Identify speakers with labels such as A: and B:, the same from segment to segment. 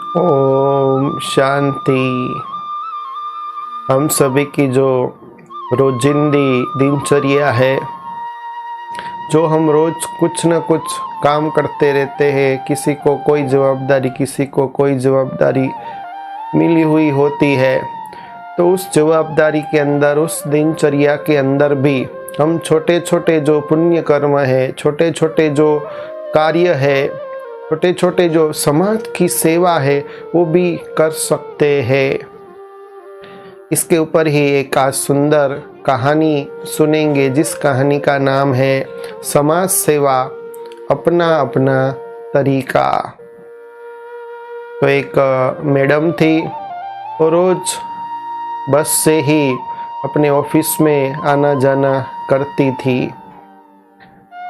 A: ओम शांति। हम सभी की जो रोजिंदी दिनचर्या है, जो हम रोज कुछ न कुछ काम करते रहते हैं, किसी को कोई जवाबदारी, किसी को कोई जवाबदारी मिली हुई होती है, तो उस जवाबदारी के अंदर, उस दिनचर्या के अंदर भी हम छोटे छोटे जो पुण्य कर्म है, छोटे छोटे जो कार्य है, छोटे छोटे जो समाज की सेवा है, वो भी कर सकते हैं। इसके ऊपर ही एक आज सुंदर कहानी सुनेंगे, जिस कहानी का नाम है समाज सेवा अपना अपना तरीका। तो एक मैडम थी, वो रोज बस से ही अपने ऑफिस में आना जाना करती थी।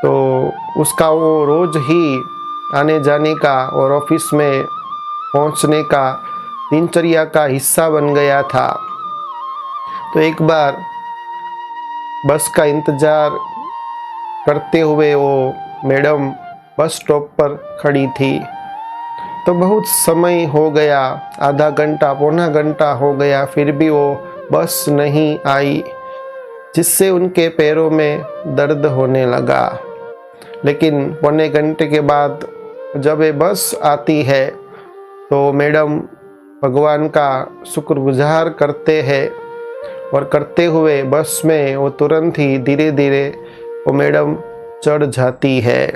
A: तो उसका वो रोज ही आने जाने का और ऑफिस में पहुंचने का दिनचर्या का हिस्सा बन गया था। तो एक बार बस का इंतज़ार करते हुए वो मैडम बस स्टॉप पर खड़ी थी। तो बहुत समय हो गया, आधा घंटा पौना घंटा हो गया, फिर भी वो बस नहीं आई, जिससे उनके पैरों में दर्द होने लगा। लेकिन पौने घंटे के बाद जब ये बस आती है, तो मैडम भगवान का शुक्रगुजार करते हैं और करते हुए बस में वो तुरंत ही धीरे धीरे वो मैडम चढ़ जाती है।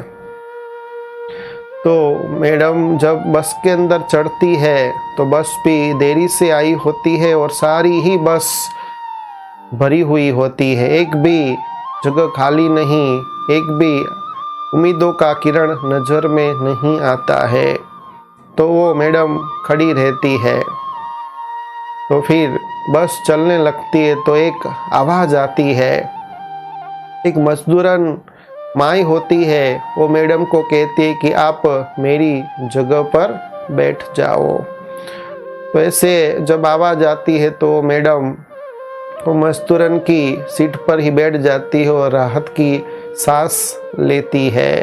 A: तो मैडम जब बस के अंदर चढ़ती है, तो बस भी देरी से आई होती है और सारी ही बस भरी हुई होती है, एक भी जगह खाली नहीं, एक भी उम्मीदों का किरण नज़र में नहीं आता है। तो वो मैडम खड़ी रहती है। तो फिर बस चलने लगती है, तो एक आवाज़ आती है। एक मजदूरन माई होती है, वो मैडम को कहती है कि आप मेरी जगह पर बैठ जाओ। तो ऐसे जब आवाज़ आती है, तो मैडम वो मजदूरन की सीट पर ही बैठ जाती है और राहत की सांस लेती है।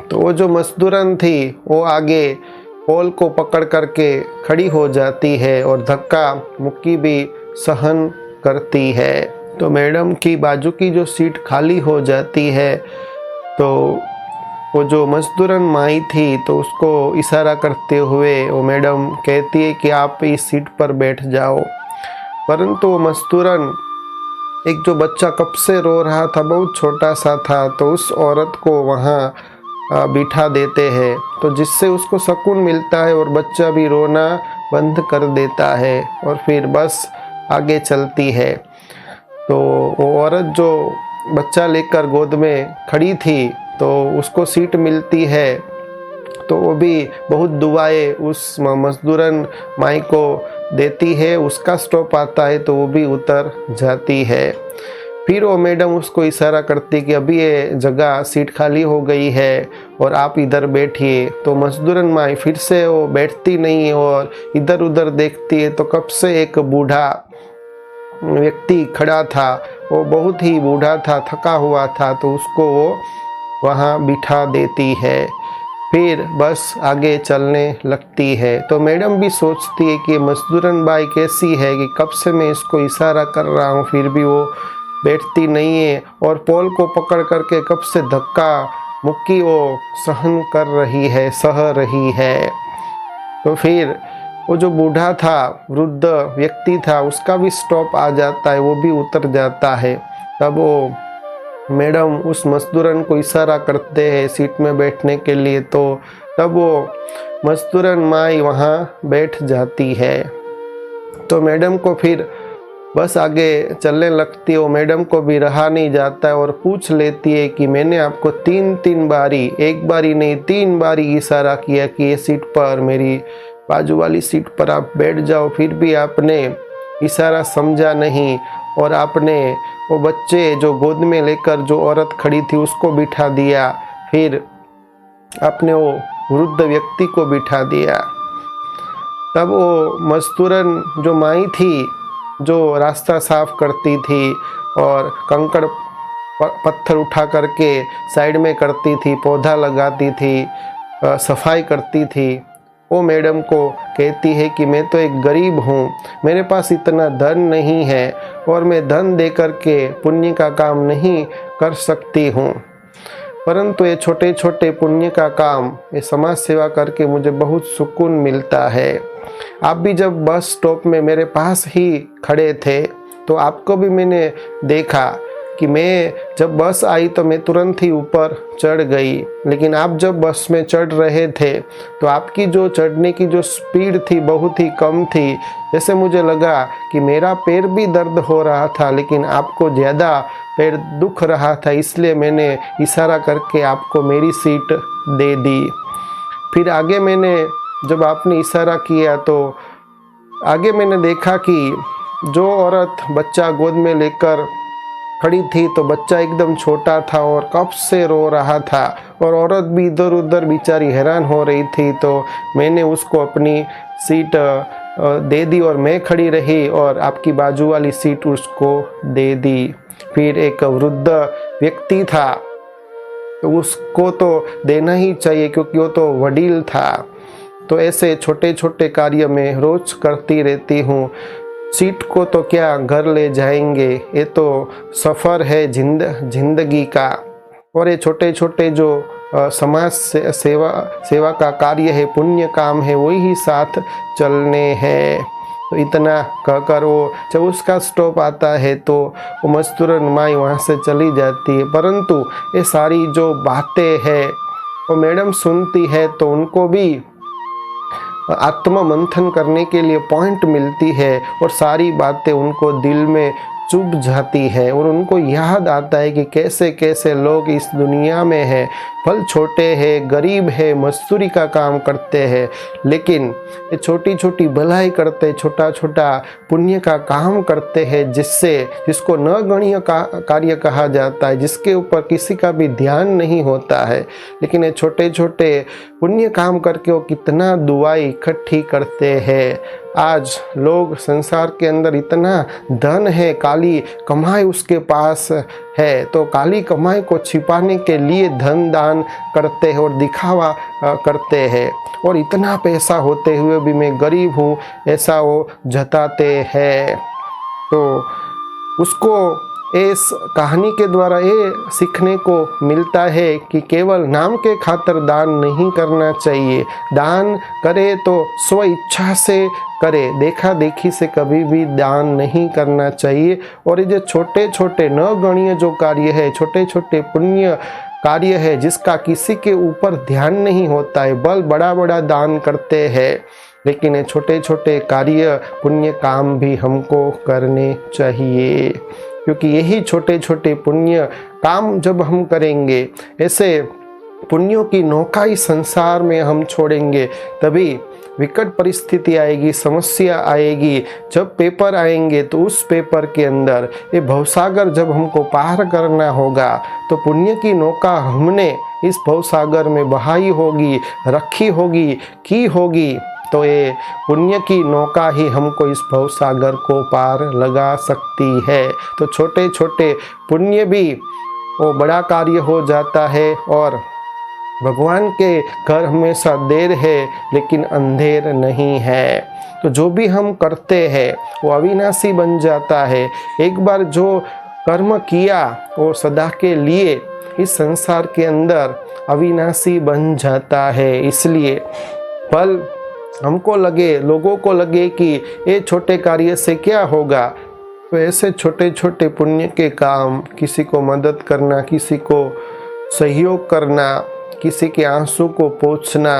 A: तो वो जो मजदूरन थी, वो आगे पोल को पकड़ करके खड़ी हो जाती है और धक्का मुक्की भी सहन करती है। तो मैडम की बाजू की जो सीट खाली हो जाती है, तो वो जो मजदूरन माई थी, तो उसको इशारा करते हुए वो मैडम कहती है कि आप इस सीट पर बैठ जाओ। परंतु वो मजदूरन, एक जो बच्चा कब से रो रहा था, बहुत छोटा सा था, तो उस औरत को वहाँ बिठा देते हैं, तो जिससे उसको सुकून मिलता है और बच्चा भी रोना बंद कर देता है और फिर बस आगे चलती है। तो वो औरत जो बच्चा लेकर गोद में खड़ी थी, तो उसको सीट मिलती है, तो वो भी बहुत दुआएं उस मजदूरन माई को देती है। उसका स्टॉप आता है, तो वो भी उतर जाती है। फिर वो मैडम उसको इशारा करती कि अभी ये जगह सीट खाली हो गई है और आप इधर बैठिए। तो मजदूरन माई फिर से वो बैठती नहीं है और इधर उधर देखती है। तो कब से एक बूढ़ा व्यक्ति खड़ा था, वो बहुत ही बूढ़ा था, थका हुआ था, तो उसको वो वहाँ बिठा देती है। फिर बस आगे चलने लगती है। तो मैडम भी सोचती है कि मजदूरन बाई कैसी है कि कब से मैं इसको इशारा कर रहा हूँ, फिर भी वो बैठती नहीं है और पोल को पकड़ करके कब से धक्का मुक्की वो सहन कर रही है, सह रही है। तो फिर वो जो बूढ़ा था, वृद्ध व्यक्ति था, उसका भी स्टॉप आ जाता है, वो भी उतर जाता है। तब वो मैडम उस मजदूरन को इशारा करते हैं सीट में बैठने के लिए, तो तब वो मजदूरन माई वहाँ बैठ जाती है। तो मैडम को फिर बस आगे चलने लगती है। वो मैडम को भी रहा नहीं जाता है और पूछ लेती है कि मैंने आपको तीन बारी, एक बारी नहीं 3 बारी इशारा किया कि ये सीट पर, मेरी बाजू वाली सीट पर आप बैठ जाओ, फिर भी आपने इशारा समझा नहीं और आपने वो बच्चे जो गोद में लेकर जो औरत खड़ी थी उसको बिठा दिया, फिर आपने वो वृद्ध व्यक्ति को बिठा दिया। तब वो मजदूरन जो माई थी, जो रास्ता साफ करती थी और कंकड़ पत्थर उठा करके साइड में करती थी, पौधा लगाती थी, सफाई करती थी, वो मैडम को कहती है कि मैं तो एक गरीब हूँ, मेरे पास इतना धन नहीं है और मैं धन दे कर के पुण्य का काम नहीं कर सकती हूँ, परंतु ये छोटे छोटे पुण्य का काम, ये समाज सेवा करके मुझे बहुत सुकून मिलता है। आप भी जब बस स्टॉप में मेरे पास ही खड़े थे तो आपको भी मैंने देखा कि मैं जब बस आई तो मैं तुरंत ही ऊपर चढ़ गई, लेकिन आप जब बस में चढ़ रहे थे तो आपकी जो चढ़ने की जो स्पीड थी बहुत ही कम थी। जैसे मुझे लगा कि मेरा पैर भी दर्द हो रहा था, लेकिन आपको ज़्यादा पैर दुख रहा था, इसलिए मैंने इशारा करके आपको मेरी सीट दे दी। फिर आगे मैंने जब आपने इशारा किया तो आगे मैंने देखा कि जो औरत बच्चा गोद में लेकर खड़ी थी तो बच्चा एकदम छोटा था और कब से रो रहा था और औरत भी इधर उधर बेचारी हैरान हो रही थी। तो मैंने उसको अपनी सीट दे दी और मैं खड़ी रही और आपकी बाजू वाली सीट उसको दे दी। फिर एक वृद्ध व्यक्ति था तो उसको तो देना ही चाहिए क्योंकि वो तो वडील था। तो ऐसे छोटे छोटे कार्य मैं रोज करती रहती हूँ। सीट को तो क्या घर ले जाएंगे, ये तो सफ़र है जिंदगी का, और ये छोटे छोटे जो समाज से सेवा का कार्य है, पुण्य काम है, वही साथ चलने हैं। तो इतना कहकर वो जब उसका स्टॉप आता है तो वो मस्तूरन माई वहाँ से चली जाती है। परंतु ये सारी जो बातें हैं वो मैडम सुनती है तो उनको भी आत्म मंथन करने के लिए पॉइंट मिलती है और सारी बातें उनको दिल में चुभ जाती है और उनको याद आता है कि कैसे कैसे लोग इस दुनिया में हैं, फल छोटे हैं, गरीब है, मजदूरी का काम करते हैं, लेकिन ये छोटी छोटी भलाई करते, छोटा छोटा पुण्य का काम करते हैं, जिसको नगण्य कार्य कहा जाता है, जिसके ऊपर किसी का भी ध्यान नहीं होता है, लेकिन ये छोटे छोटे पुण्य काम करके वो कितना दुआई इकट्ठी करते हैं। आज लोग संसार के अंदर इतना धन है, काली कमाई उसके पास है, तो काली कमाई को छिपाने के लिए धन दान करते हैं और दिखावा करते हैं, और इतना पैसा होते हुए भी मैं गरीब हूँ ऐसा वो जताते हैं। तो उसको इस कहानी के द्वारा ये सीखने को मिलता है कि केवल नाम के खातिर दान नहीं करना चाहिए, दान करे तो स्व इच्छा से करे, देखा देखी से कभी भी दान नहीं करना चाहिए। और ये जो छोटे छोटे नगण्य जो कार्य है, छोटे छोटे पुण्य कार्य है, जिसका किसी के ऊपर ध्यान नहीं होता है, बड़ा बड़ा दान करते हैं, लेकिन ये छोटे छोटे कार्य पुण्य काम भी हमको करने चाहिए, क्योंकि यही छोटे छोटे पुण्य काम जब हम करेंगे, ऐसे पुण्यों की नौका इस संसार में हम छोड़ेंगे, तभी विकट परिस्थिति आएगी, समस्या आएगी। जब पेपर आएंगे तो उस पेपर के अंदर ये भवसागर जब हमको पार करना होगा तो पुण्य की नौका हमने इस भवसागर में बहाई होगी, रखी होगी, की होगी, तो ये पुण्य की नौका ही हमको इस भवसागर को पार लगा सकती है। तो छोटे छोटे पुण्य भी वो बड़ा कार्य हो जाता है, और भगवान के घर हमेशा देर है लेकिन अंधेर नहीं है। तो जो भी हम करते हैं वो अविनाशी बन जाता है। एक बार जो कर्म किया वो सदा के लिए इस संसार के अंदर अविनाशी बन जाता है। इसलिए फल हमको लगे, लोगों को लगे कि ये छोटे कार्य से क्या होगा, तो ऐसे छोटे छोटे पुण्य के काम, किसी को मदद करना, किसी को सहयोग करना, किसी के आंसू को पोंछना,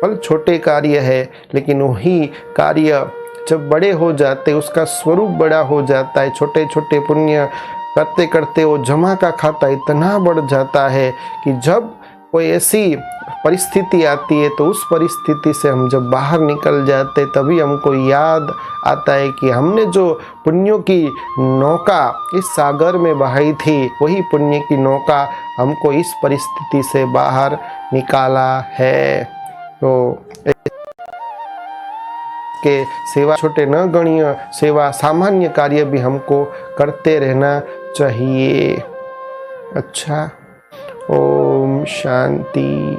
A: फल छोटे कार्य है, लेकिन वही कार्य जब बड़े हो जाते, उसका स्वरूप बड़ा हो जाता है। छोटे छोटे पुण्य करते करते वो जमा का खाता इतना बढ़ जाता है कि जब कोई ऐसी परिस्थिति आती है तो उस परिस्थिति से हम जब बाहर निकल जाते तभी हमको याद आता है कि हमने जो पुण्यों की नौका इस सागर में बहाई थी, वही पुण्य की नौका हमको इस परिस्थिति से बाहर निकाला है। तो के सेवा, छोटे नगण्य सेवा, सामान्य कार्य भी हमको करते रहना चाहिए। अच्छा, ओम शांति।